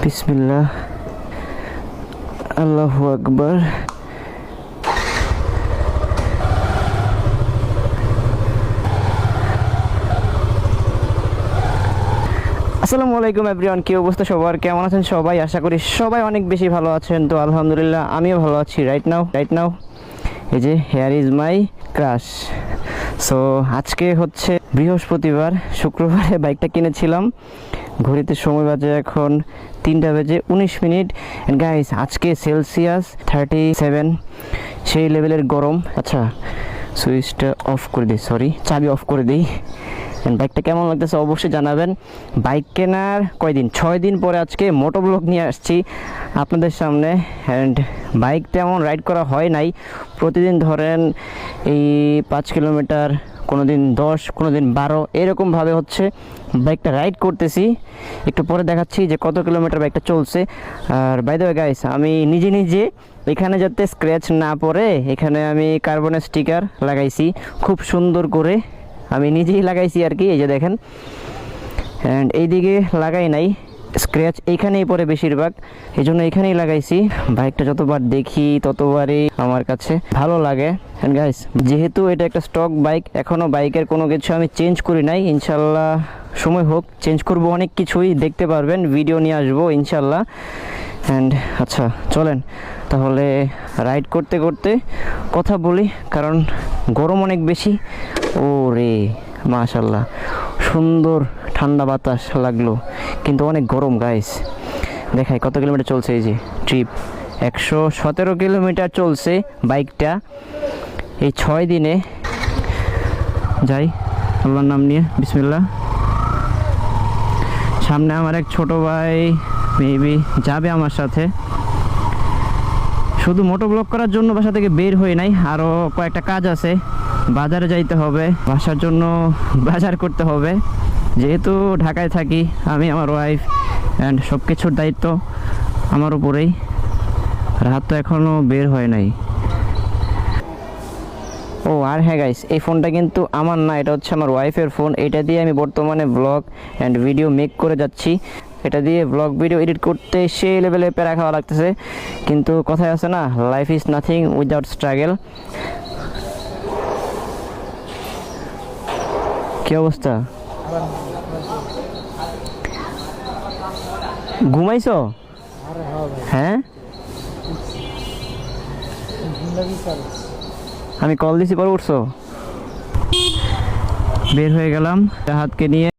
বিসমিল্লাহ, আল্লাহু আকবার। আসসালামু আলাইকুম এভরিওয়ান, কি অবস্থা সবার, কেমন আছেন সবাই? আশা করি সবাই অনেক বেশি ভালো আছেন। তো আলহামদুলিল্লাহ আমিও ভালো আছি রাইট নাও। এই যে here is my crush. So আজকে হচ্ছে বৃহস্পতিবার, শুক্রবারে বাইকটা কিনেছিলাম। ঘড়িতে সময় বাজে এখন 3:19। এন্ড গাইস, আজকে সেলসিয়াস 37, সেই লেভেলের গরম। আচ্ছা, সুইচটা অফ করে দিই, সরি চাবি অফ করে দিই। বাইকটা কেমন লাগতেছে অবশ্যই জানাবেন। বাইক কেনার কয়দিন, 6 দিন পরে আজকে মোটো ব্লগ নিয়ে আসছি আপনাদের সামনে। অ্যান্ড বাইক তেমন রাইড করা হয় নাই। প্রতিদিন ধরেন এই 5 কিলোমিটার, কোনো দিন 10, কোনো দিন 12, এরকমভাবে হচ্ছে বাইকটা রাইড করতেছি। একটু পরে দেখাচ্ছি যে কত কিলোমিটার বাইকটা চলছে। আর বাই দ্য ওয়ে গাইস, আমি নিজে এখানে যাতে স্ক্র্যাচ না পড়ে, এখানে আমি কার্বনের স্টিকার লাগাইছি খুব সুন্দর করে। আমি নিজেই লাগাইছি আর কি, এই যে দেখেন। অ্যান্ড এইদিকে লাগাই নাই, স্ক্র্যাচ এইখানেই পড়ে বেশিরভাগ, এই জন্য এখানেই লাগাইছি। বাইকটা যতবার দেখি ততবারই আমার কাছে ভালো লাগে। অ্যান্ড গাইস, যেহেতু এটা একটা স্টক বাইক, এখনও বাইকের কোনো কিছু আমি চেঞ্জ করি নাই। ইনশাল্লাহ সময় হোক চেঞ্জ করব, অনেক কিছুই দেখতে পারবেন, ভিডিও নিয়ে আসবো ইনশাল্লাহ। অ্যান্ড আচ্ছা চলেন তাহলে রাইড করতে করতে কথা বলি, কারণ গরম অনেক বেশি। ও রে মাশাল্লাহ, সুন্দর ঠান্ডা বাতাস লাগলো, কিন্তু অনেক গরম গাইস। দেখাই কত কিলোমিটার চলছে। এই যে ট্রিপ 117 কিলোমিটার চলছে বাইকটা এই 6 দিনে। যাই আল্লাহর নাম নিয়ে, বিসমিল্লাহ। সামনে আমার এক ছোট ভাই মেবি যাবে আমার সাথে, শুধু মোটো ব্লগ করার জন্য বাসা থেকে বের হই নাই, আরও কয়েকটা কাজ আছে। বাজারে যাইতে হবে, বাসার জন্য বাজার করতে হবে। যেহেতু ঢাকায় থাকি আমি, আমার ওয়াইফ, অ্যান্ড সব কিছুর দায়িত্ব আমার উপরেই। রাত তো এখনও বের হয় নাই। ও আর হ্যাঁ গাইস, এই ফোনটা কিন্তু আমার না, এটা হচ্ছে আমার ওয়াইফের ফোন। এটা দিয়ে আমি বর্তমানে ব্লগ অ্যান্ড ভিডিও মেক করে যাচ্ছি। এটা দিয়ে ব্লগ ভিডিও এডিট করতে সেই লেভেলে প্যারা খাওয়া লাগতেছে, কিন্তু কথায় আছে না, life is nothing without struggle. কি অবস্থা? ঘুমাইছো? হ্যাঁ, আমি কল দিছি পরে উঠছো। বের হয়ে গেলাম হাতকে নিয়ে।